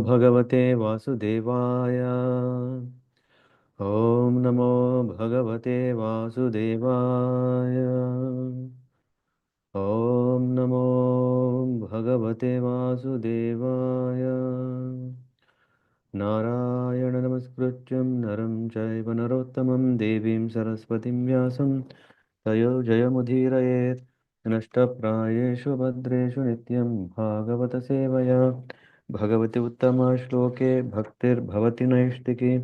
भगवते वासुदेवाय। ॐ नमो भगवते वासुदेवाय। ॐ नमो भगवते वासुदेवाय। नारायण नमस्कृत्यं नरं चैव नरोत्तमं देवीं सरस्वतीं व्यासं तयो जयमुदीरयेत्। नष्टप्रायेषु भद्रेषु नित्यं भागवतसेवया भगवति उत्तमश्लोके भक्तिर्भवति नैष्टिकी।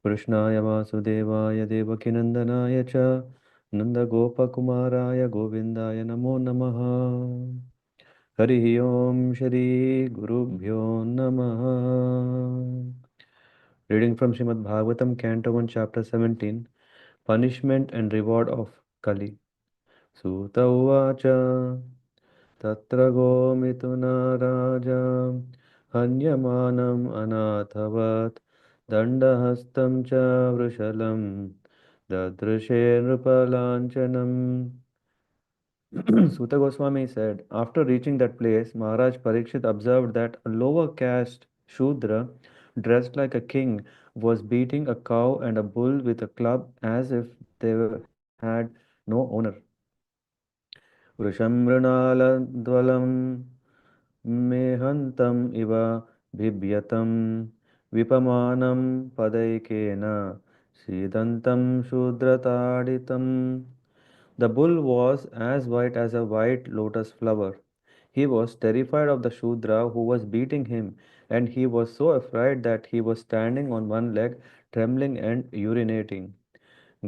कृष्णाय वासुदेवाय देवकीनन्दनाय च नन्दगोपकुमाराय गोविन्दाय नमो नमः। हरिः ओम् श्री गुरुभ्यो नमः। Reading from Srimad Bhagavatam, Canto 1, Chapter 17, Punishment and Reward of Kali. Sutta Uvacha Tatra Gomituna Raja Hanyamanam Anathavat Dandahastam Cha Vrishalam Dadrishe Nrupalanchanam. Suta Goswami said, after reaching that place, Maharaj Parikshit observed that a lower caste Shudra, dressed like a king, was beating a cow and a bull with a club as if had no owner. Vrishamrinaladvalam mehantam iva bibhyatam vipamanam padaikena sidantam shudrataditam. The bull was as white as a white lotus flower. He was terrified of the Shudra who was beating him, and he was so afraid that he was standing on one leg, trembling and urinating.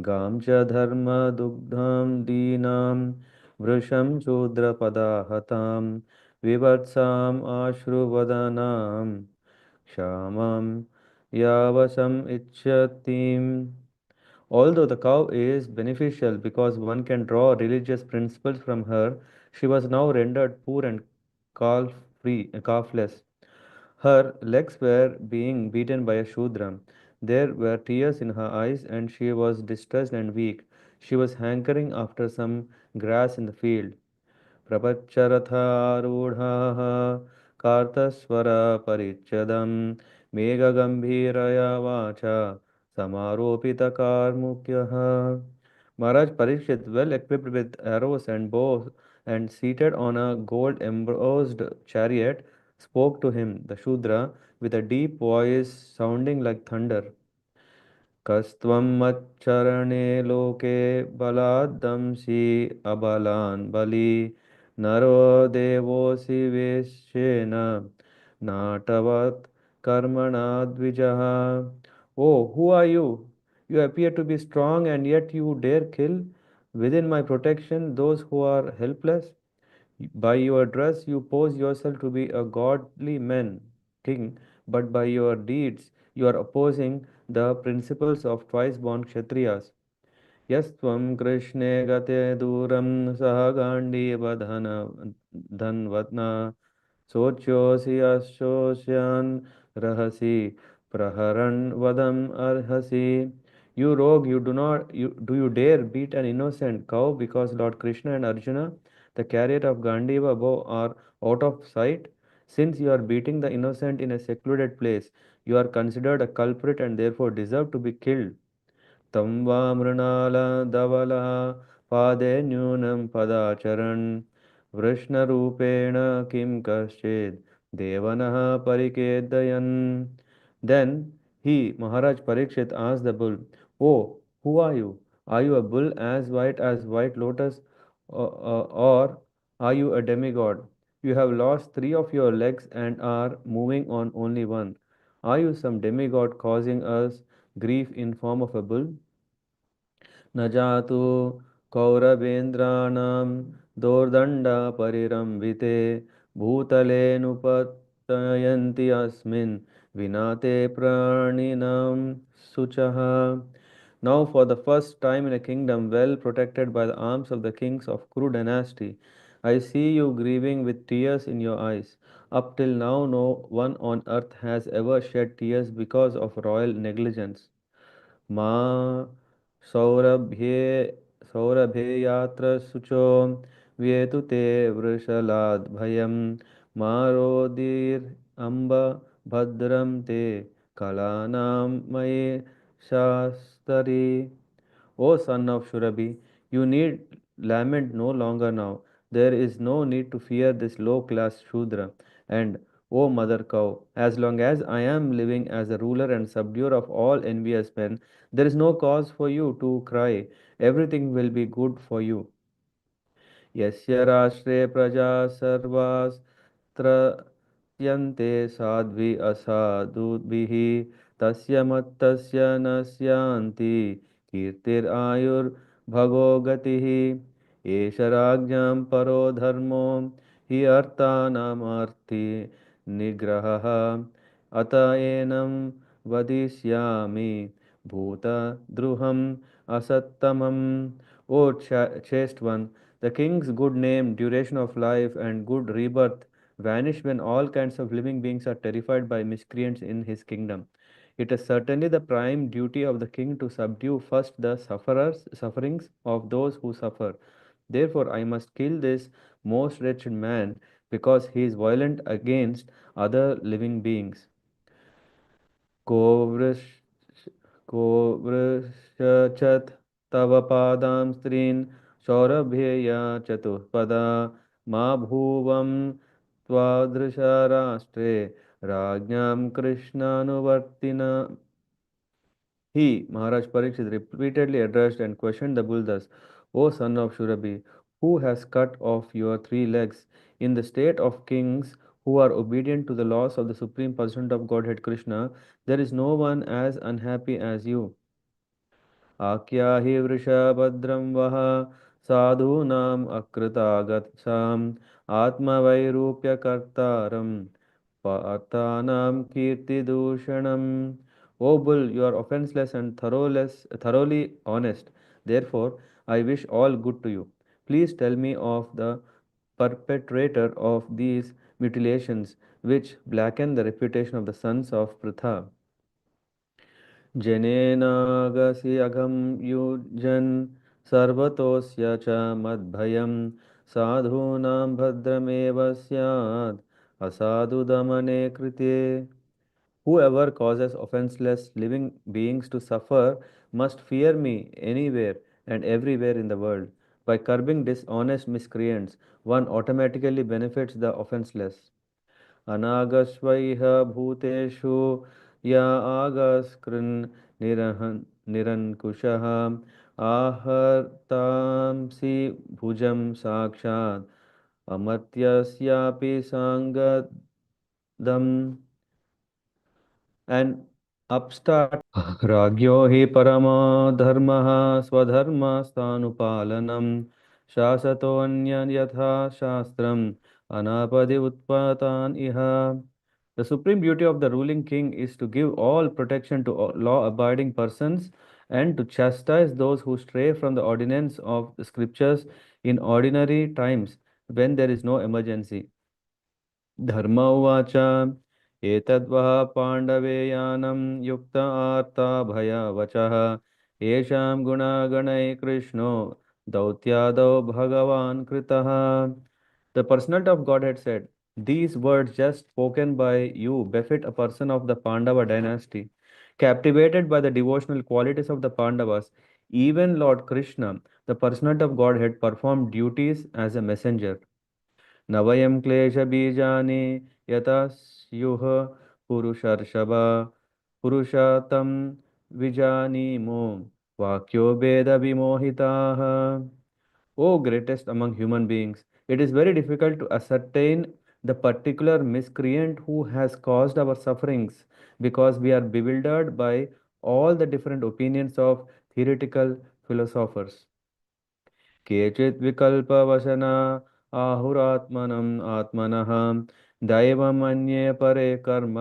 Gam cha dharma dugdham dinam vrisham Shudra padahatam vivatsam ashruvadanam kshamam yavasam ichyatim. Although the cow is beneficial because one can draw religious principles from her, she was now rendered poor and calfless. Her legs were being beaten by a Shudra. There were tears in her eyes, and she was distressed and weak. She was hankering after some grass in the field. प्रपच्चरथारूढाः कार्तस्वरपरिच्छदं मेघगम्भीरया वाचा समारोपितकार्मुक्यः. Maharaj Parikshit, well equipped with arrows and bows and seated on a gold embossed chariot, spoke to him, the Shudra, with a deep voice sounding like thunder. कस्त्वं मच्चरणे लोके बलाद्दंसि अबलान् बलि नरो देवोऽसि वेश्येन नाटवत् कर्मणा द्विजः. Oh, who are you? You appear to be strong and yet you dare kill within my protection those who are helpless. By your dress, you pose yourself to be a godly man, king, but by your deeds, you are opposing the principles of twice born Kshatriyas. Yasvam Krishne Gate Duram Sahagandi Dhanvatna Sochyosi Ashosyan Rahasi Praharan Vadam Arhasi. You rogue, do you dare beat an innocent cow because Lord Krishna and Arjuna, the chariot of Gandiva bow, are out of sight? Since you are beating the innocent in a secluded place, you are considered a culprit and therefore deserve to be killed. तं वा मृणालधवलः पादे न्यूनं पदाचरन् वृष्णरूपेण किं कश्चित् देवनः परिकेदयन्. Then he, Maharaj Parikshit, asked the bull, Oh, who are you? Are you a bull as white lotus, or are you a demigod? You have lost three of your legs and are moving on only one. Are you some demigod causing us grief in form of a bull? न जातु कौरवेन्द्राणां दोर्दण्डपरिरम्भिते भूतलेऽनुपतयन्ति अस्मिन् विना ते प्राणिनां शुचः. Now, for the first time in a kingdom well protected by the arms of the kings of Kuru dynasty, I see you grieving with tears in your eyes. Up till now, no one on earth has ever shed tears because of royal negligence. मा सौरभ्ये सौरभेयात्र शुचो व्येतु ते वृषलाद्भयं मा रोदिरम्ब bhadram te kalanam maye shastari. O son of Shurabhi, you need lament no longer now. There is no need to fear this low class Shudra. And, O mother cow, as long as I am living as a ruler and subduer of all envious men, there is no cause for you to cry. Everything will be good for you. यस्य राष्ट्रे प्रजा सर्वास्त्रयन्ते साध्वी असाधुभिः तस्य मत्तस्य न स्यान्ति कीर्तिरायुर्भगो गतिः एष राज्ञां परो धर्मो हि अर्थानामर्थि निग्रहः अत एनं वदिष्यामि भूतद्रुहम् असत्तमम्. O chaste one, the king's good name, duration of life, and good rebirth vanish when all kinds of living beings are terrified by miscreants in his kingdom. It is certainly the prime duty of the king to subdue first the sufferings of those who suffer. Therefore, I must kill this most wretched man because he is violent against other living beings. को वृष को वृषचत् तव पादां स्त्रीन् सौरभ्येया चतुष्पदा मा भुवं त्वादृशा राष्ट्रे राज्ञां कृष्णानुवर्तिना. He, Maharaj Parikshit, repeatedly addressed and questioned the bull thus, O son of Shurabhi, who has cut off your three legs? In the state of kings who are obedient to the laws of the Supreme Personality of Godhead Krishna, there is no one as unhappy as you. आख्याहि वृषभद्रं वः साधूनाम् अकृतागच्छाम् आत्मवैरूप्यकर्तारं पार्थानां कीर्तिदूषणम्. O bull, you are offenseless and thoroughly honest. Therefore, I wish all good to you. Please tell me of the perpetrator of these mutilations which blacken the reputation of the sons of Pritha. जनेनागसि अघं युजन् सर्वतोऽस्य च मद्भयं साधूनां भद्रमेव स्यात् असाधुदमने कृते. Whoever causes offenseless living beings to suffer must fear me anywhere and everywhere in the world. By curbing dishonest miscreants, one automatically benefits the offenseless. अनागस्वैह भूतेषु य आगस्कृन् निरङ्कुशः आहर्तांसि भुजं साक्षात् अमर्त्यस्यापि साङ्गदम्. An upstart राज्ञो हि परमो धर्मः स्वधर्मस्थानुपालनं शासतोऽन्यं यथा शास्त्रम् अनापदि उत्पतान् इह. The supreme beauty of the ruling king is to give all protection to law-abiding persons and to chastise those who stray from the ordinance of the scriptures in ordinary times when there is no emergency. धर्म उवाच एतद्वः पाण्डवेयानं युक्त आर्ता भयवचः येषां गुणागणैः कृष्णो दौत्यादौ भगवान् कृतः. The personality of Godhead said, these words just spoken by you befit a person of the Pandava dynasty. Captivated by the devotional qualities of the Pandavas, even Lord Krishna, the personality of Godhead, performed duties as a messenger. न वयं क्लेशबीजानि यतः स्युः पुरुषर्षभ पुरुषतं विजानीमो वाक्यो भेदविमोहिताः. O greatest among human beings, it is very difficult to ascertain the particular miscreant who has caused our sufferings because we are bewildered by all the different opinions of theoretical philosophers. केचित् विकल्पवशना आहुरात्मनम् आत्मनः दैवमन्ये परे कर्म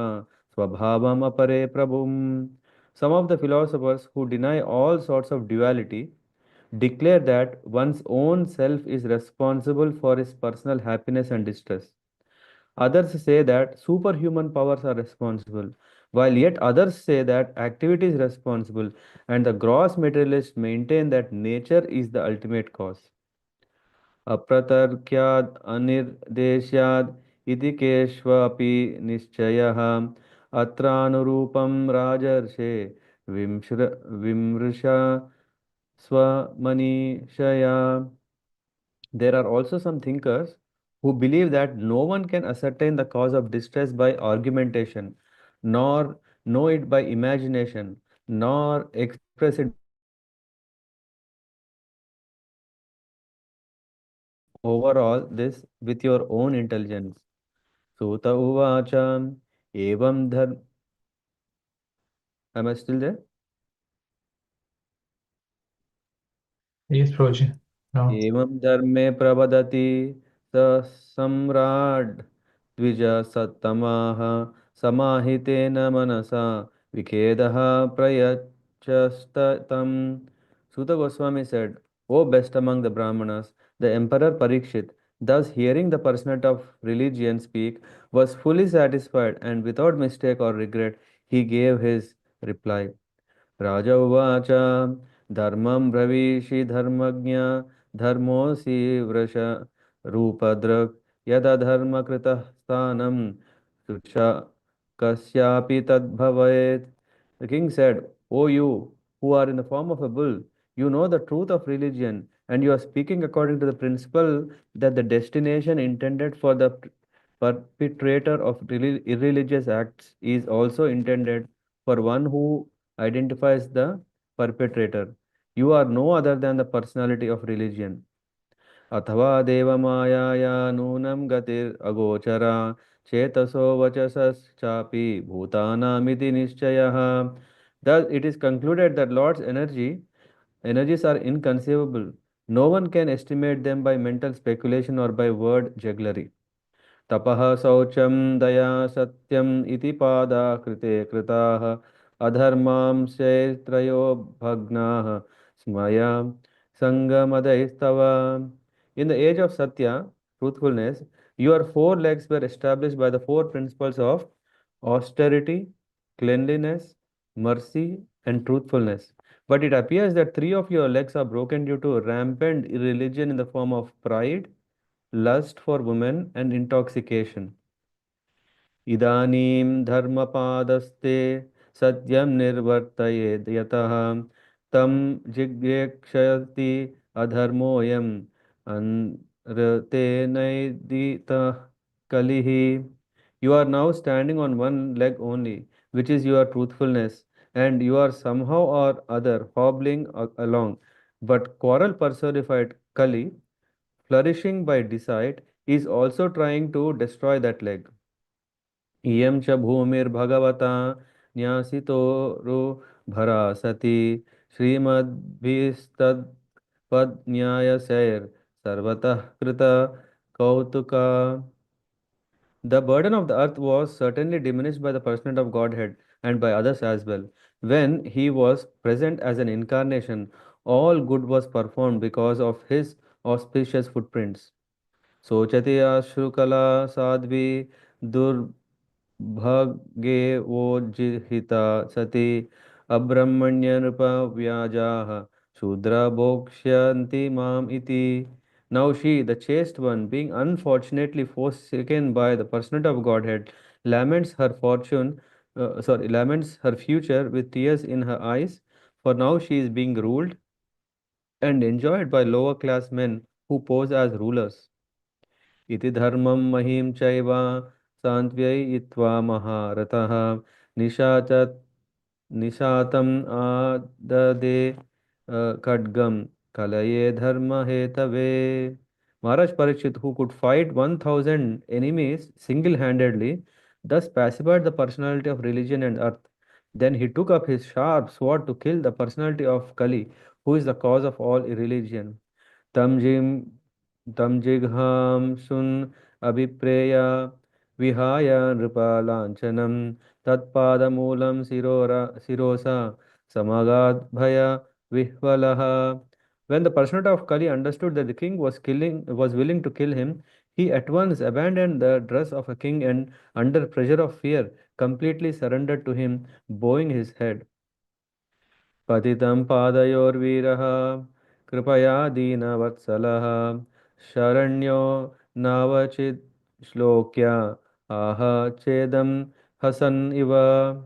स्वभावम् अपरे प्रभुम्. Some of the philosophers who deny all sorts of duality declare that one's own self is responsible for his personal happiness and distress. Others say that superhuman powers are responsible, while yet others say that activity is responsible, and the gross materialists maintain that nature is the ultimate cause. अप्रतर्क्याद् अनिर्देश्याद् इति केष्वपि निश्चयः अत्रानुरूपं राजर्षे विमृश स्वमनीषया. There are also some thinkers who believe that no one can ascertain the cause of distress by argumentation, nor know it by imagination, nor express it by speech. Overall, this with your own intelligence. Suta uvacha evam dhar. Am I still there? Yes, Prabhuji. No. एवं धर्मे प्रवदति स सम्राड् द्विज सत्तमाः समाहितेन मनसा विखेदः प्रयच्छस्तम्. Suta Goswami said, O best among the Brahmanas, the Emperor Parikshit, thus hearing the personality of religion speak, was fully satisfied and without mistake or regret, he gave his reply. राजा उवाच धर्मं ब्रवीषि धर्मज्ञ धर्मोऽसि वृष रूपदृक् यदधर्मकृतः स्थानं तुच्छ कस्यापि तद्भवेत्. The king said, O you who are in the form of a bull, you know the truth of religion, and you are speaking according to the principle that the destination intended for the perpetrator of irreligious acts is also intended for one who identifies the perpetrator. You are no other than the personality of religion. अथवा देवमायाया नूनं गतिरगोचरा चेतसो वचसश्चापि भूतानामिति निश्चयः. Thus it is concluded that Lord's energies are inconceivable. No one can estimate them by mental speculation or by word jugglery. तपः शौचं दया सत्यम् इति पादा कृते कृताः अधर्मांश्चैत्रयो भग्नाः स्मया संगमदैस्तव. In the age of Satya, truthfulness, your four legs were established by the four principles of austerity, cleanliness, mercy, and truthfulness. But it appears that three of your legs are broken due to rampant religion in the form of pride, lust for women, and intoxication. इदानीं धर्मपादस्ते सत्यं निर्वर्तयेद् यतः तं जिज्ञेक्षति अधर्मोऽयम् अनृतेनैदितः कलिः. You are now standing on one leg only, which is your truthfulness, and you are somehow or other hobbling along. But quarrel personified Kali, flourishing by deceit, is also trying to destroy that leg. इयं च भूमिर्भगवता न्यासितोरुभरा सती श्रीमद्भिस्तत्पद्न्यायसैर् सर्वतः कृत कौतुका. The burden of the earth was certainly diminished by the person of Godhead and by others as well. When he was present as an incarnation, all good was performed because of his auspicious footprints. सोचति अश्रुकला Sadhvi दुर्भगे वो जिहिता सती अब्रह्मण्य नृप व्याजाः शूद्रा भोक्ष्यन्ति माम इति. Now she, the chaste one, being unfortunately forsaken by the personality of Godhead, laments her future with tears in her eyes, for now she is being ruled and enjoyed by lower class men who pose as rulers. इति धर्मं महीं चैव सान्त्वयित्वा महारथः निशाच निशातम् आददे खड्गं कलये धर्महेतवे. Maharaj Parikshit, who could fight 1,000 enemies single-handedly, thus pacified the personality of religion and earth. Then he took up his sharp sword to kill the personality of Kali, who is the cause of all irreligion. तं जिं तं जिघांसुन् अभिप्रेय विहाय नृपालाञ्छनं तत्पादमूलं शिरोसा समागाद्भय विह्वलः. When the personality of Kali understood that the king was willing to kill him, he at once abandoned the dress of a king and, under pressure of fear, completely surrendered to him, bowing his head. पतितं पादयोर्वीरः कृपया दीनवत्सलः शरण्यो नावचित् श्लोक्या आह चेदं Hasan Iva.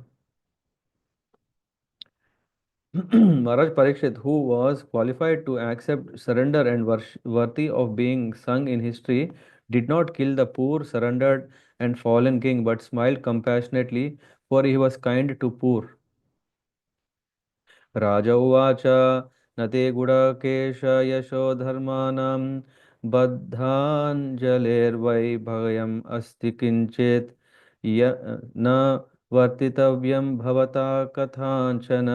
Maharaj Parikshit, who was qualified to accept surrender and worthy of being sung in history, did not kill the poor, surrendered, and fallen king, but smiled compassionately, for he was kind to poor. राज उवाच न ते गुडकेश यशो धर्माणां बद्धाञ्जलेर्वै भयम् अस्ति किञ्चित् न वर्तितव्यं भवता कथाञ्चन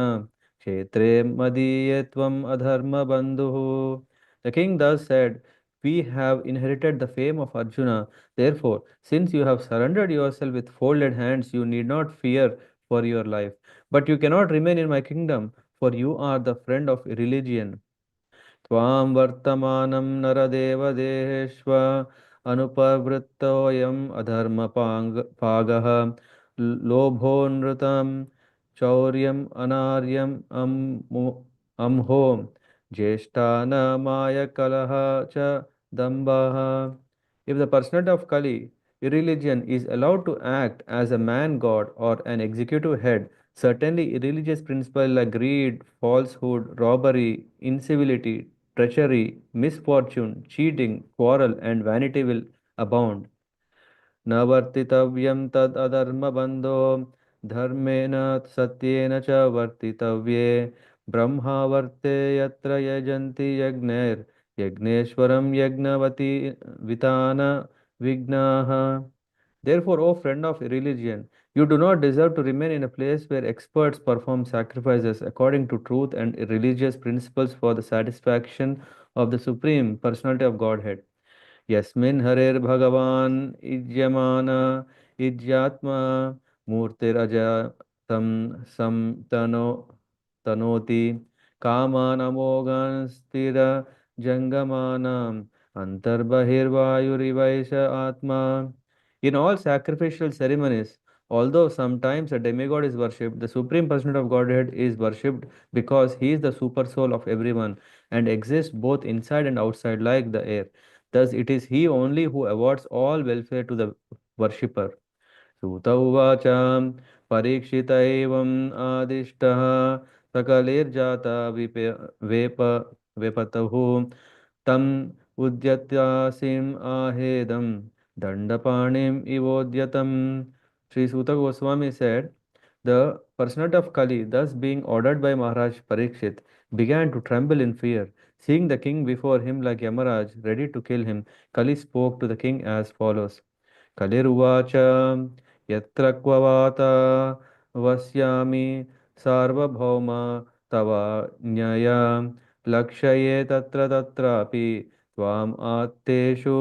क्षेत्रे मदीये त्वम् अधर्मबन्धुः. The king thus said, we have inherited the fame of Arjuna. Therefore, since you have surrendered yourself with folded hands, you need not fear for your life. But you cannot remain in my kingdom, for you are the friend of religion. त्वां वर्तमानं नरदेवदेहेष्व अनुपवृत्तोऽयम् अधर्मपागः लोभोनृतं चौर्यम् अनार्यम् अम्हो ज्येष्ठानमाय कलह च दम्भः. If the personality of Kali, irreligion, is allowed to act as a man god or an executive head, certainly irreligious principles like greed, falsehood, robbery, incivility, treachery, misfortune, cheating, quarrel, and vanity will abound. न वर्तितव्यं तद् अधर्मबन्धो धर्मेण सत्येन च वर्तितव्ये ब्रह्मावर्ते यत्र यजन्ति यज्ञैर्यज्ञेश्वरं यज्ञवती वितान विघ्नाः. Therefore, O friend of religion, you do not deserve to remain in a place where experts perform sacrifices according to truth and religious principles for the satisfaction of the Supreme Personality of Godhead. यस्मिन् हरेर्भगवान् इज्यमान इज्यात्मा मूर्तिरजतं सं तनोति कामान् अमोघान् स्थिरजङ्गमानाम् अन्तर्बहिर्वायुरिवैष आत्मा. In all sacrificial ceremonies, although sometimes a demigod is worshipped, the Supreme Personality of Godhead is worshipped because he is the super soul of everyone and exists both inside and outside like the air. Thus, it is he only who awards all welfare to the worshipper. सूत उवाच परीक्षित एवम् आदिष्टः सकलैर्जाता वेप वेपतुः तम् उद्यत्यासीम् आहेदं दण्डपाणिम् इवोद्यतम्. Sri Suta Goswami said, the personality of Kali, thus being ordered by Maharaj Parikshit, began to tremble in fear. Seeing the king before him like Yamaraj, ready to kill him, Kali spoke to the king as follows. कलिरुवाच यत्र क्ववात वस्यामि सार्वभौम तव न्यया लक्ष्ये तत्र तत्रापि त्वाम् आत्तेषु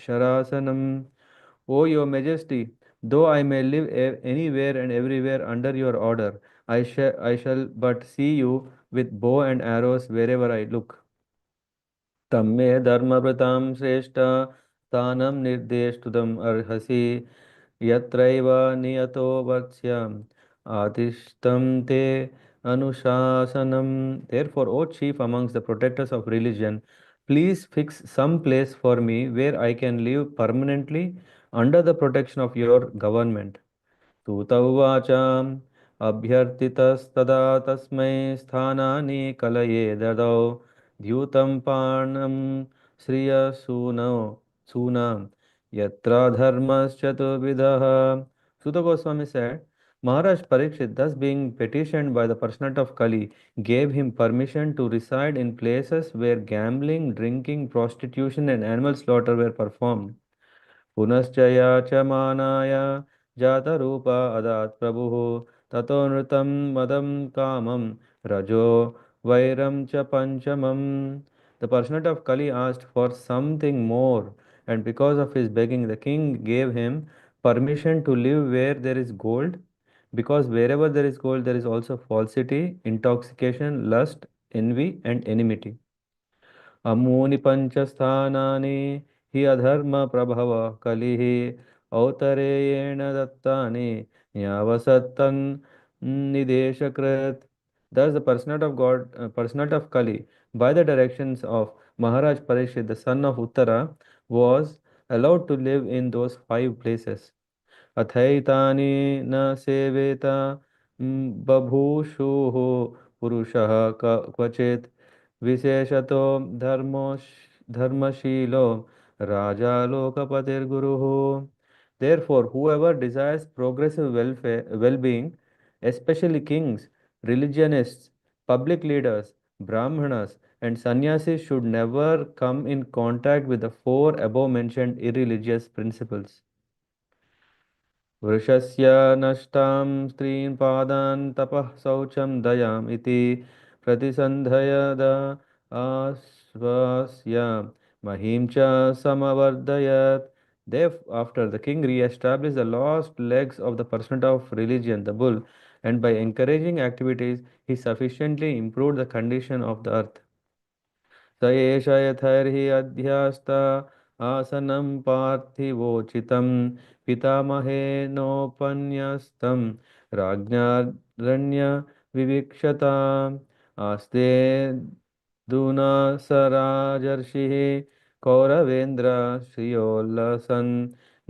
शरासनम्. O your majesty, though I may live anywhere and everywhere under your order, I shall but see you with bow and arrows wherever I look. तन्मे धर्मभृतां श्रेष्ठ स्थानं निर्देष्टुम् अर्हसि यत्रैव नियतो वत्स्यम् आतिष्ठं ते अनुशासनम्. Therefore, O chief amongst the protectors of religion, please fix some place for me where I can live permanently under the protection of your government. सूत उवाच अभ्यर्थितस्तदा तस्मै स्थानानि कलये ददौ द्यूतं पाणं श्रियसूनौ सूनां यत्र धर्मश्चतुर्विधः. Suta Goswami said, Maharaj Parikshit, thus being petitioned by the personality of Kali, gave him permission to reside in places where gambling, drinking, prostitution, and animal slaughter were performed. पुनश्च याचमानाय जातरूप अदात् प्रभुः ततो नृतं मदं कामं रजो वैरं च पंचमम्. The personality of Kali asked for something more, and because of his begging, the king gave him permission to live where there is gold, because wherever there is gold, there is also falsity, intoxication, lust, envy, and enmity. अमूनि पञ्चस्थानानि हि अधर्मप्रभव कलिः औत्तरेयेण दत्तानि न्यावसत्तन् निदेशकृत्. Thus, the personality of Kali, by the directions of Maharaj Parikshit, the son of Uttara, was allowed to live in those five places. अथैतानि न सेवेत बभूषुः पुरुषः क्वचित् विशेषतो धर्मशीलो राजा लोकपतिर्गुरुः. Therefore, whoever desires progressive well-being, especially kings, religionists, public leaders, brahmanas, and sannyasis should never come in contact with the four above mentioned irreligious principles. वृषस्य नष्टां स्त्रीन् पादान् तपः शौचं दयाम् इति प्रतिसन्धयद आश्वास्य महीं च समवर्धयत्. After the king re-established the lost legs of the person of religion, the bull, and by encouraging activities, he sufficiently improved the condition of the earth. स एष यथैर्हि अध्यास्त आसनं पार्थिवोचितं पितामहेनोपन्यस्तं राज्ञारण्यविवीक्षता आस्ते दूना स राजर्षिः कौरवेन्द्र श्रियोल्लसन्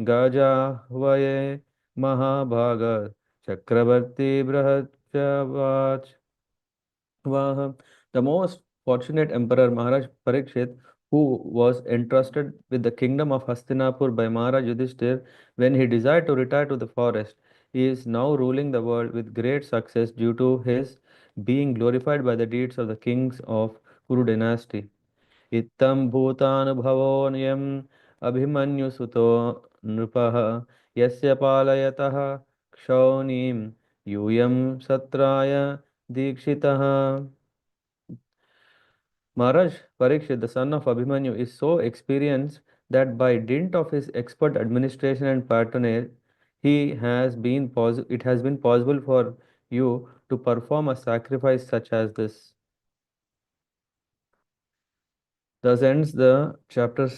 गजाह्वये महाभाग चक्रवर्ती बृहच्च Vaha, the most fortunate emperor Maharaj Parikshit, who was entrusted with the kingdom of Hastinapur by Maharaj Yudhishthir when he desired to retire to the forest, he is now ruling the world with great success due to his being glorified by the deeds of the kings of Kuru dynasty. इत्थं भूतानुभवोऽयम् अभिमन्युसुतो नृपः यस्य पालयतः क्षौणीं यूयं सत्राय दीक्षितः. Maharaj Parikshit, the son of Abhimanyu, is so experienced that by dint of his expert administration and patronage, it has been possible for you to perform a sacrifice such as this. Thus ends the chapter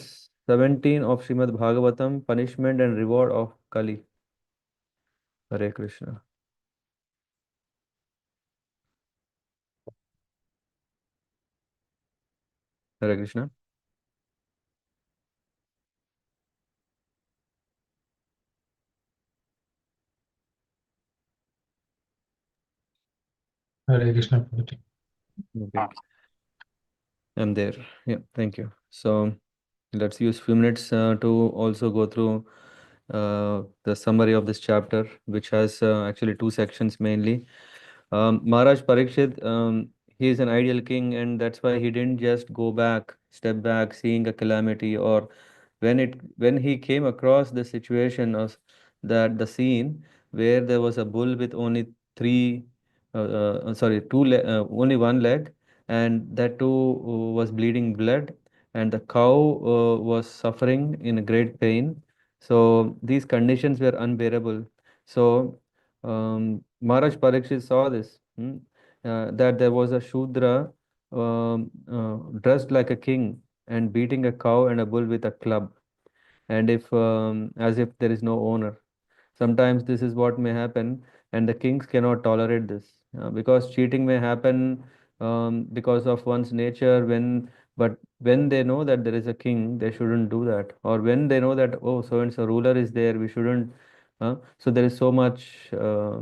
17 of Srimad Bhagavatam, Punishment and Reward of Kali. Hare Krishna. Hare Krishna. Hare Krishna Prabhuji. Okay. I'm there. Yeah, thank you. So let's use few minutes to also go through the summary of this chapter, which has actually two sections mainly. Maharaj Parikshit, he is an ideal king, and that's why he didn't just step back, seeing a calamity, or when he came across the situation of that the scene where there was a bull with only three, sorry, only one leg, and that too was bleeding blood, and the cow was suffering in a great pain. So these conditions were unbearable. So Maharaj Parikshit saw this, that there was a Shudra dressed like a king and beating a cow and a bull with a club, and if as if there is no owner. Sometimes this is what may happen, and the kings cannot tolerate this because cheating may happen because of one's nature. But when they know that there is a king, they shouldn't do that. Or when they know that, oh, so and so ruler is there, we shouldn't. So there is so much. Uh,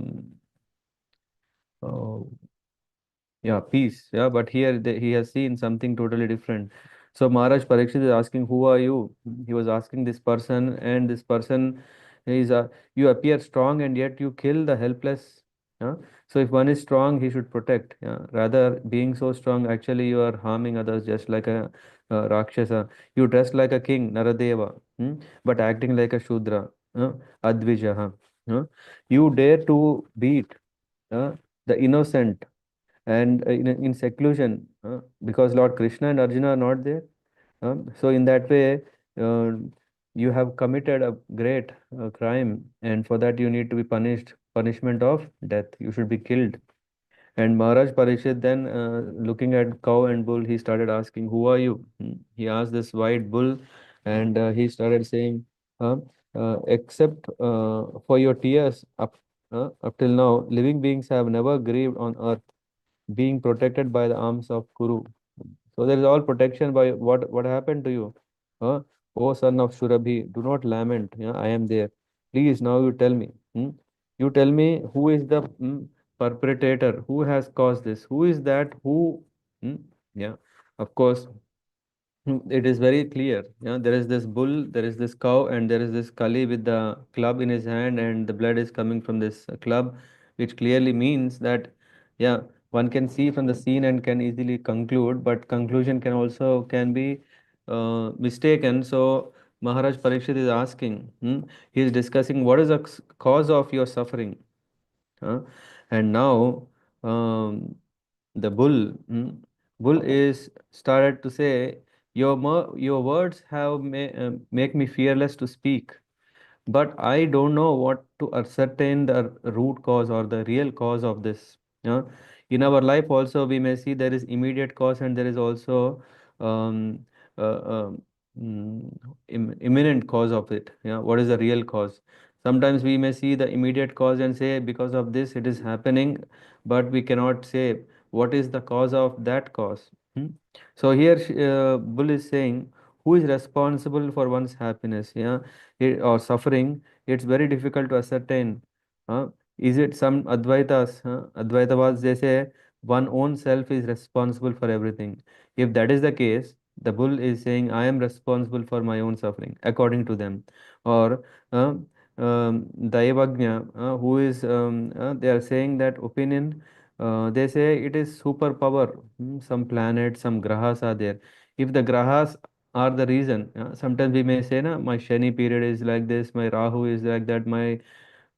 Yeah, peace. Yeah, but here he has seen something totally different. So Maharaj Parikshit is asking, "Who are you?" He was asking this person, and this person is, "You appear strong, and yet you kill the helpless." Yeah? So if one is strong, he should protect. Yeah? Rather, being so strong, actually you are harming others, just like a Rakshasa. You dress like a king, Naradeva, but acting like a Shudra, Advijaha. You dare to beat the innocent and in seclusion because Lord Krishna and Arjuna are not there. So in that way, uh, you have committed a great crime, and for that you need to be punished. Punishment of death. You should be killed. And Maharaj Parishit then, looking at cow and bull, he started asking, "Who are you?" He asked this white bull, and he started saying, uh, "Except for your tears up till now, living beings have never grieved on earth, being protected by the arms of Kuru. So there is all protection by what happened to you. Huh? O son of Surabhi, do not lament. Yeah, I am there." Please, now you tell me. You tell me who is the perpetrator, who has caused this, who is that, who. Hmm? Yeah, of course. It is very clear. Yeah, there is this bull, there is this cow, and there is this Kali with the club in his hand, and the blood is coming from this club, which clearly means that, yeah, one can see from the scene and can easily conclude, but conclusion can also can be mistaken. So Maharaj Parikshit is asking, he is discussing what is the cause of your suffering, huh? And now um, the bull is started to say, your words have make me fearless to speak, but I don't know what to ascertain the root cause or the real cause of this. Yeah? In our life also we may see there is immediate cause and there is also um, uh, um, imminent cause of it. Yeah? What is the real cause? Sometimes we may see the immediate cause and say because of this it is happening, but we cannot say what is the cause of that cause. Hmm? So here Bull is saying who is responsible for one's happiness. Yeah, or suffering, it's very difficult to ascertain. Is it some Advaitas? Advaitavads, they say one own self is responsible for everything. If that is the case, the bull is saying, I am responsible for my own suffering, according to them. Or uh, Daivagnya, who is, they are saying that opinion, they say it is superpower. Some planets, some grahas are there. If the grahas are the reason. Sometimes we may say, na, my Shani period is like this, my Rahu is like that, my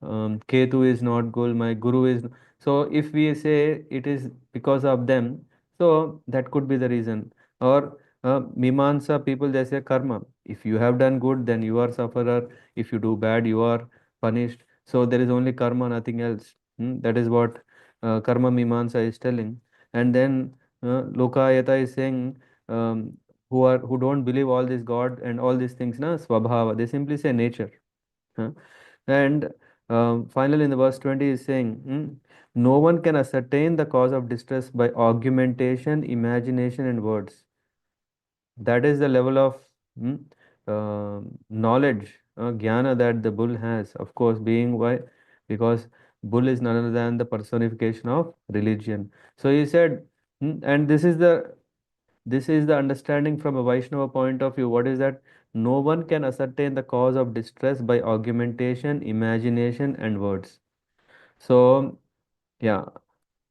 Ketu is not good, my Guru is. So if we say it is because of them, so that could be the reason. Or Mimansa people, they say karma. If you have done good, then you are sufferer. If you do bad, you are punished. So there is only karma, nothing else. That is what Karma Mimansa is telling. And then Lokayata is saying, um, who don't believe all this God and all these things, na swabhava. They simply say nature. Huh? And finally, in the verse 20 is saying, no one can ascertain the cause of distress by argumentation, imagination, and words. That is the level of mm, knowledge, jnana that the bull has. Of course, being why? Because bull is none other than the personification of religion. So he said, and this is the understanding from a Vaishnava point of view. What is that? No one can ascertain the cause of distress by argumentation, imagination, and words. So, yeah,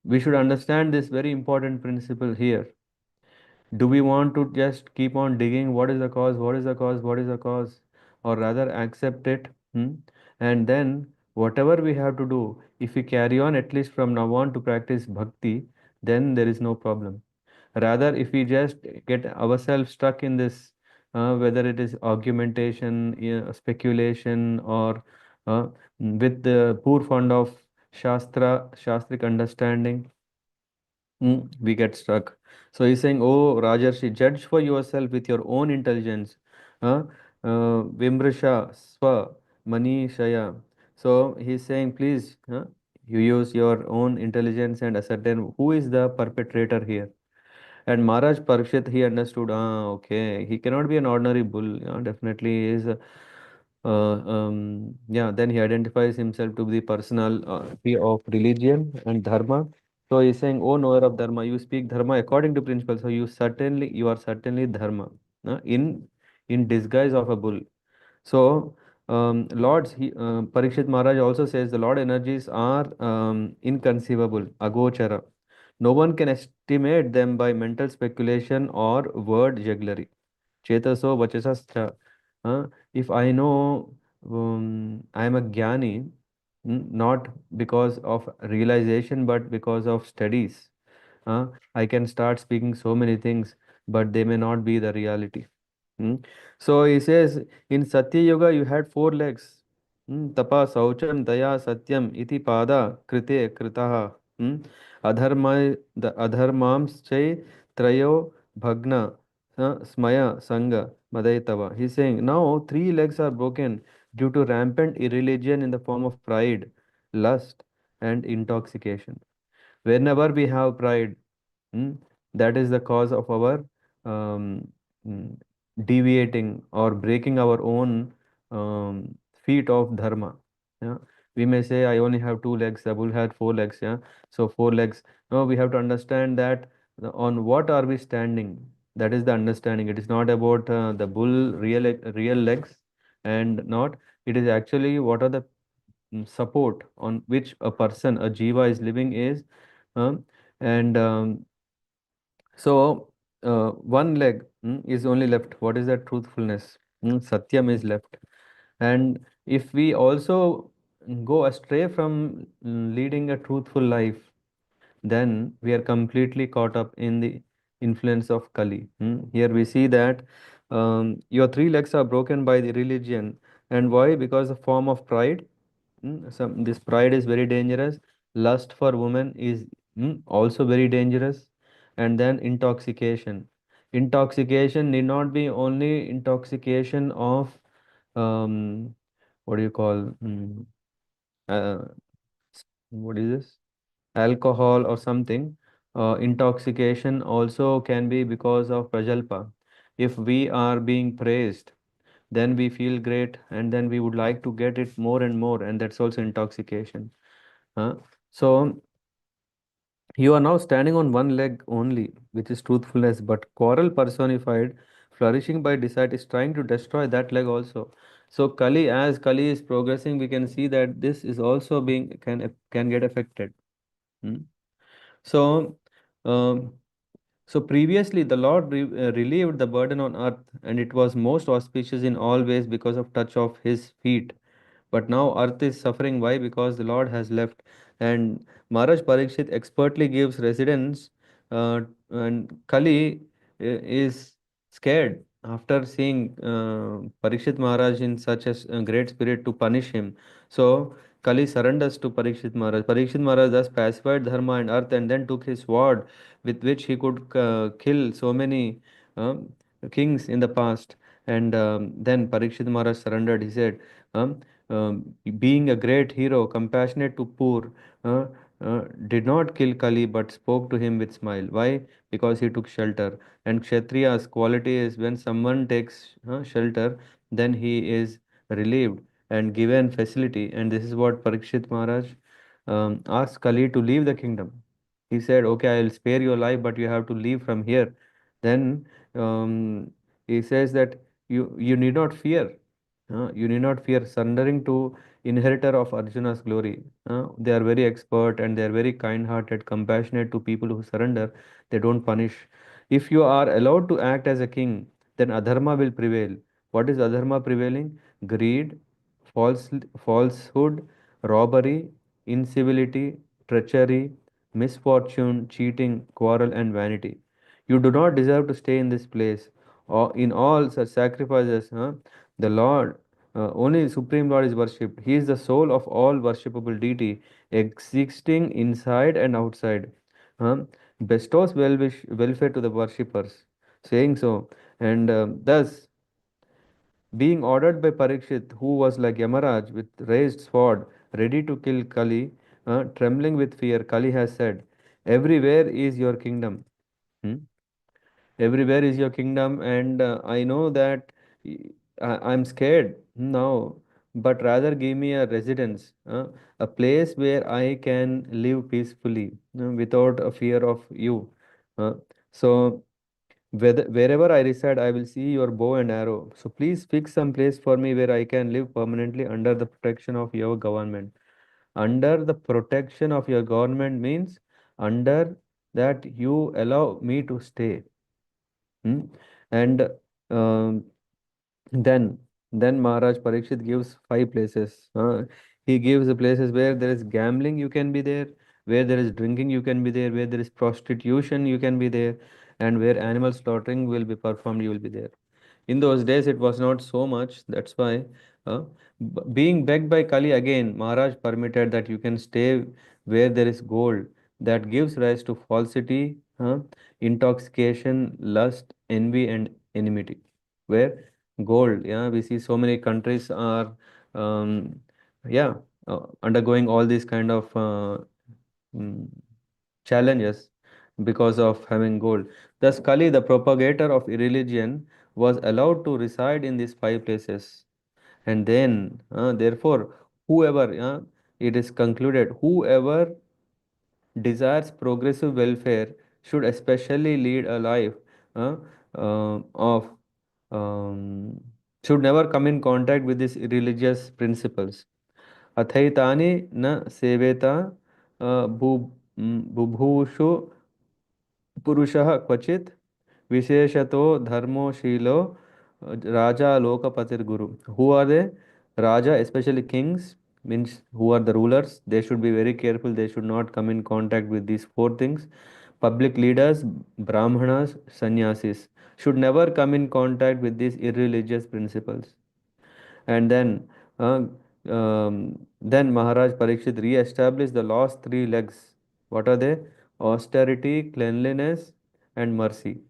we should understand this very important principle here. Do we want to just keep on digging what is the cause, what is the cause, what is the cause, or rather accept it? And then, whatever we have to do, if we carry on at least from now on to practice bhakti, then there is no problem. Rather, if we just get ourselves stuck in this, whether it is argumentation, speculation, or with the poor fund of shastric understanding, we get stuck. So he's saying, oh, Rajarshi, judge for yourself with your own intelligence. Uh, Vimrisha, Swa, Manishaya. So he's saying, please, you use your own intelligence and ascertain who is the perpetrator here. And Maharaj Parikshit, he understood, okay, he cannot be an ordinary bull. Definitely he is. Yeah, then he identifies himself to be the personality of religion and dharma. So he's saying, oh, knower of dharma, you speak dharma according to principle. So you are certainly dharma, in disguise of a bull. So, Lord's, Parikshit Maharaj also says the Lord energies are inconceivable, agochara. No one can estimate them by mental speculation or word jugglery. Chetaso vachasascha. If I know I am a jnani, not because of realization, but because of studies, I can start speaking so many things, but they may not be the reality. Hmm. So he says, in Satya Yoga you had four legs. Tapa, Saucham, Daya, Satyam, iti pada, krite, kritaha. The adharmams chai trayo bhagna, smaya, sanga, madaitava. He's saying, now three legs are broken due to rampant irreligion in the form of pride, lust, and intoxication. Whenever we have pride, Mm, that is the cause of our um, mm, deviating or breaking our own feet of dharma. Yeah. We may say, I only have two legs, the bull had four legs. Yeah. So four legs. No, we have to understand that on what are we standing? That is the understanding. It is not about the bull real legs and not. It is actually what are the support on which a person, a jiva is living is. Um, and so, one leg is only left. What is that truthfulness? Satyam is left. And if we also go astray from leading a truthful life, then we are completely caught up in the influence of Kali. Here we see that your three legs are broken by the religion. And why? Because the form of pride. This pride is very dangerous. Lust for women is also very dangerous. And then intoxication. Intoxication need not be only intoxication of what do you call uh, what is this? Alcohol or something. Intoxication also can be because of prajalpa. If we are being praised, then we feel great and then we would like to get it more and more, and that's also intoxication. So you are now standing on one leg only, which is truthfulness, but quarrel personified, flourishing by desire, is trying to destroy that leg also. So Kali, as Kali is progressing, we can see that this is also being can get affected. Hmm? So, um, so previously the Lord relieved the burden on earth, and it was most auspicious in all ways because of touch of His feet. But now earth is suffering. Why? Because the Lord has left. And Maharaj Parikshit expertly gives residence, and Kali is scared after seeing Parikshit Maharaj in such a great spirit to punish him. So Kali surrenders to Parikshit Maharaj. Parikshit Maharaj thus pacified Dharma and earth and then took his sword with which he could kill so many kings in the past. And then Parikshit Maharaj surrendered. He said, um, being a great hero, compassionate to poor, uh, did not kill Kali but spoke to him with smile. Why? Because he took shelter. And Kshatriya's quality is when someone takes shelter, then he is relieved and given facility. And this is what Parikshit Maharaj asked Kali to leave the kingdom. He said, okay, I will spare your life, but you have to leave from here. Then he says that you need not fear. You need not fear surrendering to inheritor of Arjuna's glory. They are very expert and they are very kind-hearted, compassionate to people who surrender. They don't punish. If you are allowed to act as a king, then adharma will prevail. What is adharma prevailing? Greed, falsehood, robbery, incivility, treachery, misfortune, cheating, quarrel, and vanity. You do not deserve to stay in this place. Or in all such sacrifices, the Lord, only Supreme Lord is worshipped. He is the soul of all worshipable deity, existing inside and outside. huh, Bestows welfare to the worshippers. Saying so, and thus being ordered by Parikshit, who was like Yamaraj with raised sword, ready to kill Kali, trembling with fear, Kali has said, everywhere is your kingdom. Hmm? Everywhere is your kingdom, and I know that I'm scared now, but rather give me a residence, a place where I can live peacefully, without a fear of you. Uh, so wherever I reside, I will see your bow and arrow. So please fix some place for me where I can live permanently under the protection of your government. Under the protection of your government means under that you allow me to stay. Hmm? And um, then Maharaj Parikshit gives five places. He gives the places where there is gambling, you can be there. Where there is drinking, you can be there. Where there is prostitution, you can be there. And where animal slaughtering will be performed, you will be there. In those days, it was not so much. That's why, uh, being begged by Kali again, Maharaj permitted that you can stay where there is gold. That gives rise to falsity, intoxication, lust, envy, and enmity. Where gold, yeah, we see so many countries are, um, yeah, undergoing all these kind of mm, challenges because of having gold. Thus, Kali, the propagator of religion, was allowed to reside in these five places. And then, therefore, whoever, it is concluded, whoever desires progressive welfare should especially lead a life uh, of um, should never come in contact with these religious principles. Athaitani na seveta bubhushu पुरुषः क्वचित् विशेषतो धर्मोशीलो Raja Lokapatir Guru. Who are they? Raja, especially kings, means who are the rulers. They should be very careful. They should not come in contact with these four things. Public leaders, Brahmanas, sannyasis should never come in contact with these irreligious principles. And uh, then Maharaj Parikshit re-established the lost three legs. What are they? Austerity, cleanliness, and mercy.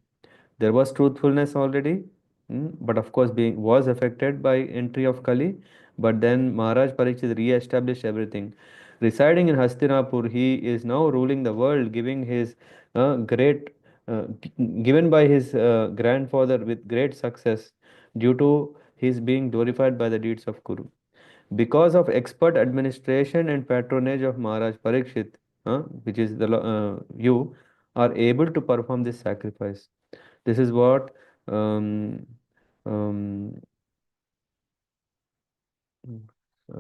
There was truthfulness already, but of course being was affected by entry of Kali. But then Maharaj Parikshit re-established everything. Residing in Hastinapur, he is now ruling the world, giving his great given by his grandfather with great success due to his being glorified by the deeds of Kuru. Because of expert administration and patronage of Maharaj Parikshit, which is you are able to perform this sacrifice. This is what um, um,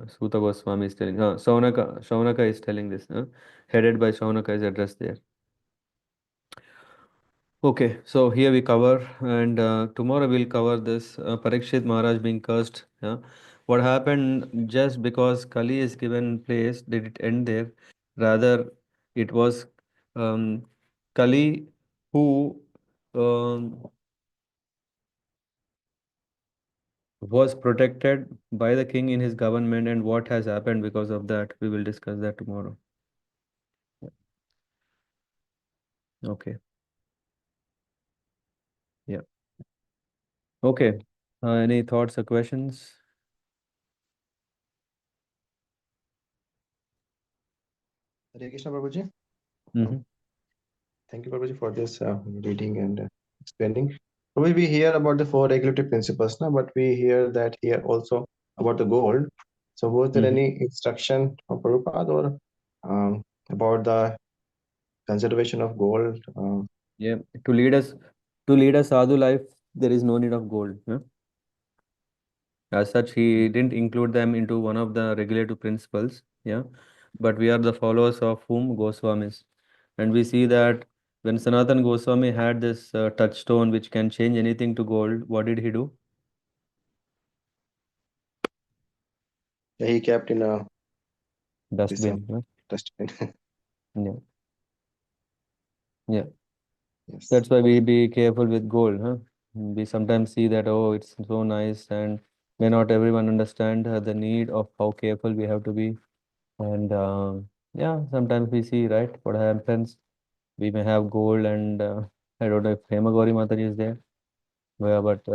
Suta Goswami is telling. Shaunaka is telling this. Headed by Shaunaka is addressed there. Okay, so here we cover, and tomorrow we'll cover this Parikshit Maharaj being cursed. Yeah, what happened just because Kali is given place? Did it end there? Rather, it was um, Kali who um, was protected by the king in his government, and what has happened because of that. We will discuss that tomorrow. Okay. Yeah. Okay. Any thoughts or questions? Hare Krishna, Prabhuji. Um, Mm-hmm. Thank you, Prabhuji, for this reading and explaining. Prabhuji, we hear about the four regulative principles, now, but we hear that here also about the gold. So, was there Mm-hmm. any instruction of Prabhupada or about the conservation of gold? Yeah. To lead us to lead a sadhu life, there is no need of gold. Yeah? As such, he didn't include them into one of the regulative principles. Yeah. But we are the followers of whom Goswamis. And we see that when Sanatan Goswami had this touchstone which can change anything to gold, what did he do? Yeah, he kept in a this Dustbin. Yeah. dustbin. Yeah. Yeah. Yes. That's why we be careful with gold, huh? We sometimes see that, oh, it's so nice, and may not everyone understand the need of how careful we have to be. And yeah, sometimes we see, right, what happens. We may have gold, and I don't know if Hemagori Mataji is there, but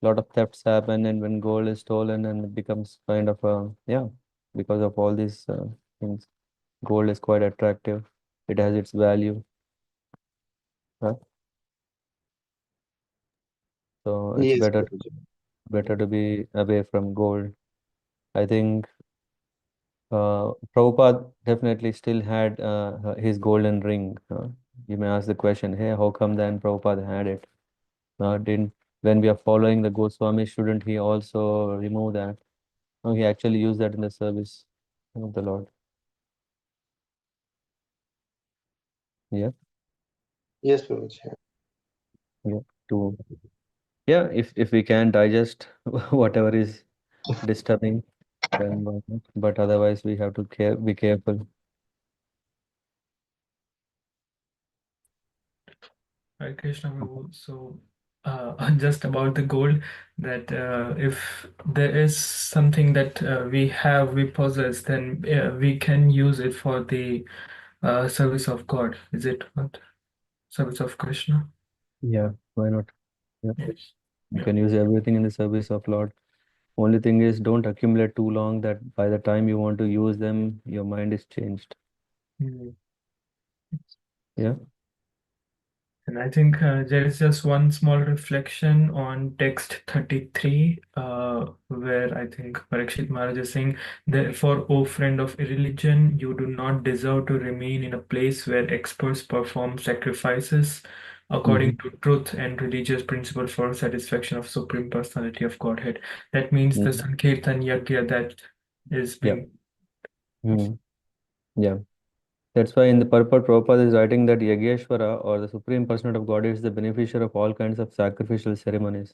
lot of thefts happen, and when gold is stolen, and it becomes kind of yeah, because of all these things, gold is quite attractive. It has its value, right? So it's Yes, Prabhuji. better to be away from gold. I think Prabhupada definitely still had his golden ring. You may ask the question, hey, how come then Prabhupada had it? Didn't when we are following the Goswami, shouldn't he also remove that? No, he actually used that in the service of the Lord. Yeah, Yes, Prabhuji. yeah. To yeah, if we can digest whatever is disturbing, then why not? But otherwise we have to be careful. Hare Krishna Prabhu. So, just about the gold, that if there is something that we possess, then we can use it for the service of God. Is it not? Service of Krishna? Yeah, why not? Yeah, Yes. you Yeah. can use everything in the service of Lord. Only thing is, don't accumulate too long that by the time you want to use them, your mind is changed. Mm. Yeah. And I think there is just one small reflection on text 33, where I think Parikshit Maharaj is saying, therefore, O friend of religion, you do not deserve to remain in a place where experts perform sacrifices according Hmm. to truth and religious principle for satisfaction of Supreme Personality of Godhead. That means the Hmm. Sankirtan Yajna that is Yeah. being. Hmm. Yeah. That's why in the purport, Prabhupada is writing that Yageshwara or the Supreme Personality of God is the beneficiary of all kinds of sacrificial ceremonies.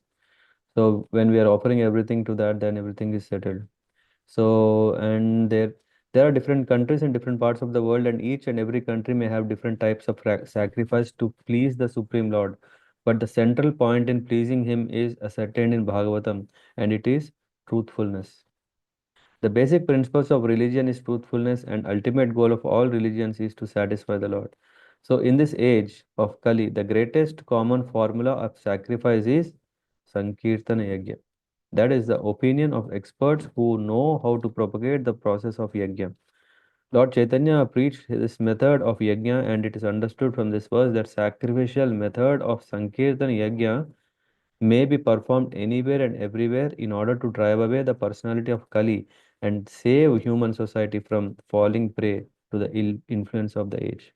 So when we are offering everything to that, then everything is settled. So, and there are different countries in different parts of the world, and each and every country may have different types of sacrifice to please the Supreme Lord. But the central point in pleasing Him is ascertained in Bhagavatam, and it is truthfulness. The basic principles of religion is truthfulness, and ultimate goal of all religions is to satisfy the Lord. So, in this age of Kali, the greatest common formula of sacrifice is Sankirtana Yajna. That is the opinion of experts who know how to propagate the process of yajna. Lord Chaitanya preached this method of yajna, and it is understood from this verse that sacrificial method of Sankirtan yajna may be performed anywhere and everywhere in order to drive away the personality of Kali and save human society from falling prey to the ill influence of the age.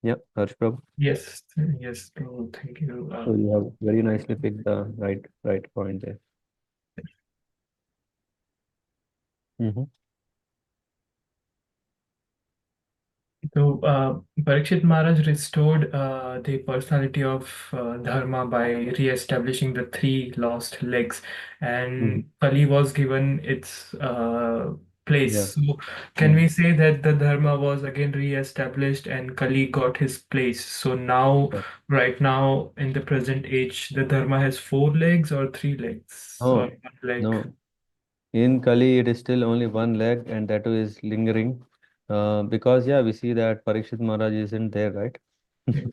Yeah, Harsh Prabhu. Yes, yes, Prabhu, thank you. So you have very nicely picked the right point there. Mm-hmm. So, Parikshit Maharaj restored the personality of Dharma by re-establishing the three lost legs, Mm-hmm. and Kali was given its Yeah. place. So, can Mm. we say that the Dharma was again re-established and Kali got his place? So now, Yeah. right now, in the present age, the Dharma has four legs or three legs or No, one leg? no. In Kali, it is still only one leg, and that too is lingering. Because yeah, we see that Parikshit Maharaj isn't there, right? Yeah.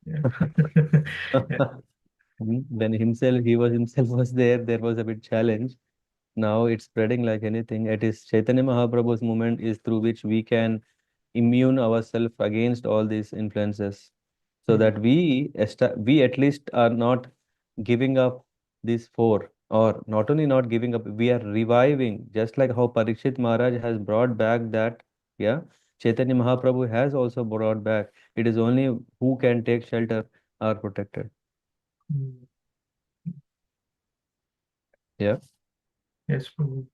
Yeah. When he himself was there, there was a bit challenge. Now it's spreading like anything. It is Chaitanya Mahaprabhu's movement is through which we can immune ourselves against all these influences, so Hmm. that we at least are not giving up these four, or not only not giving up, we are reviving, just like how Parikshit Maharaj has brought back that. Yeah, Chaitanya Mahaprabhu has also brought back. It is only who can take shelter are protected. Hmm. Yeah. Yes, Prabhu.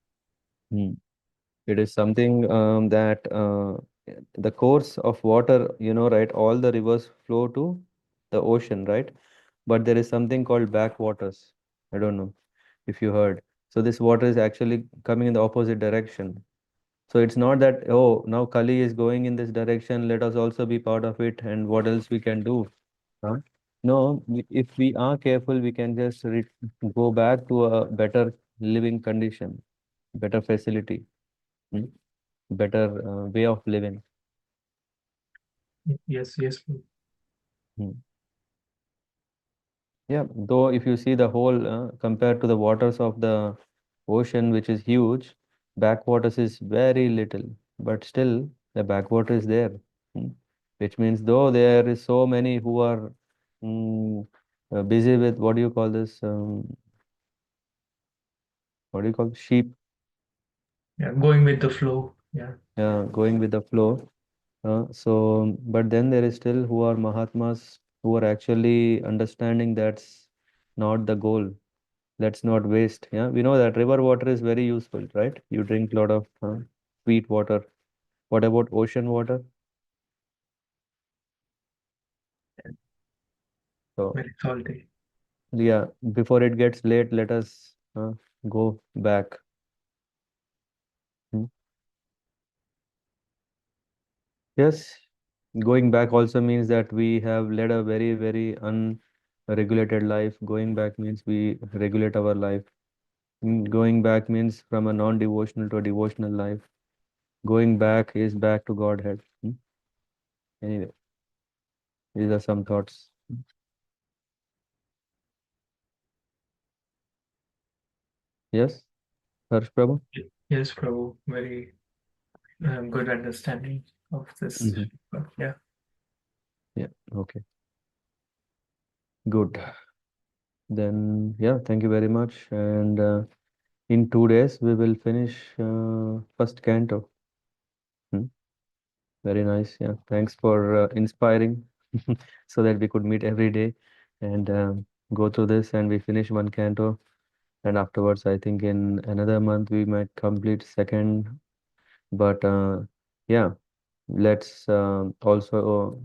Hmm. It is something that the course of water, right? All the rivers flow to the ocean, right? But there is something called backwaters. I don't know if you heard. So this water is actually coming in the opposite direction. So it's not that, oh, now Kali is going in this direction, let us also be part of it, and what else we can do? Huh? No, if we are careful, we can just go back to a better living condition, better facility, hmm, better way of living. Yes, yes, Prabhu. Hmm. Yeah, though if you see the whole compared to the waters of the ocean, which is huge, backwaters is very little, but still the backwater is there. Hmm. Which means though there is so many who are mm, busy with what do you call this? What do you call sheep? Yeah, going with the flow. Yeah. Going with the flow. But then there is still who are Mahatmas who are actually understanding that's not the goal. Let's not waste. Yeah, we know that river water is very useful, right? You drink a lot of sweet water. What about ocean water? So, Very salty. yeah, before it gets late, let us go back. Hmm. Yes, going back also means that we have led a very, very unregulated life. Going back means we regulate our life. Going back means from a non-devotional to a devotional life. Going back is back to Godhead. Anyway, these are some thoughts. Yes, Harsh Prabhu? Yes, Prabhu. Very good understanding of this. Hmm. Yeah. Yeah. Okay. Good. Then, yeah, thank you very much. And in 2 days, we will finish first canto. Hmm. Very nice. Yeah. Thanks for inspiring so that we could meet every day and go through this and we finish one canto. And afterwards, I think in another month, we might complete second. But yeah, let's also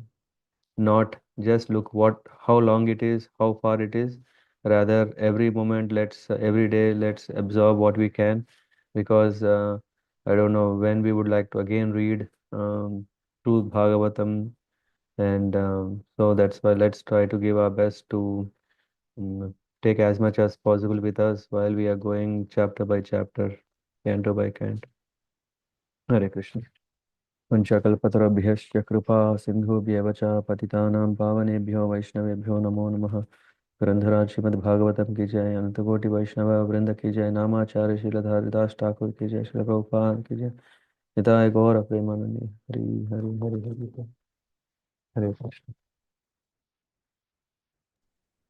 not just look what how long it is, how far it is. Rather, every moment, every day, let's absorb what we can, because I don't know when we would like to again read to Bhagavatam, and so that's why let's try to give our best to take as much as possible with us while we are going chapter by chapter, canto by canto. Hare Krishna. पंचकल्पतरुभ्यश्च कृपा सिन्धुभ्येव च पतितानां पावनेभ्यो वैष्णवेभ्यो नमो नमः। ग्रंथराज श्रीमद्भागवतम की जय, अनंतकोटि वैष्णव वृंद की जय, नामाचार्य शीलधारिदास ठाकुर की जय, श्री प्रभुपाद की जय। निताय गौर प्रेमानंदी। हरि हरि हरि हरि हरे कृष्ण।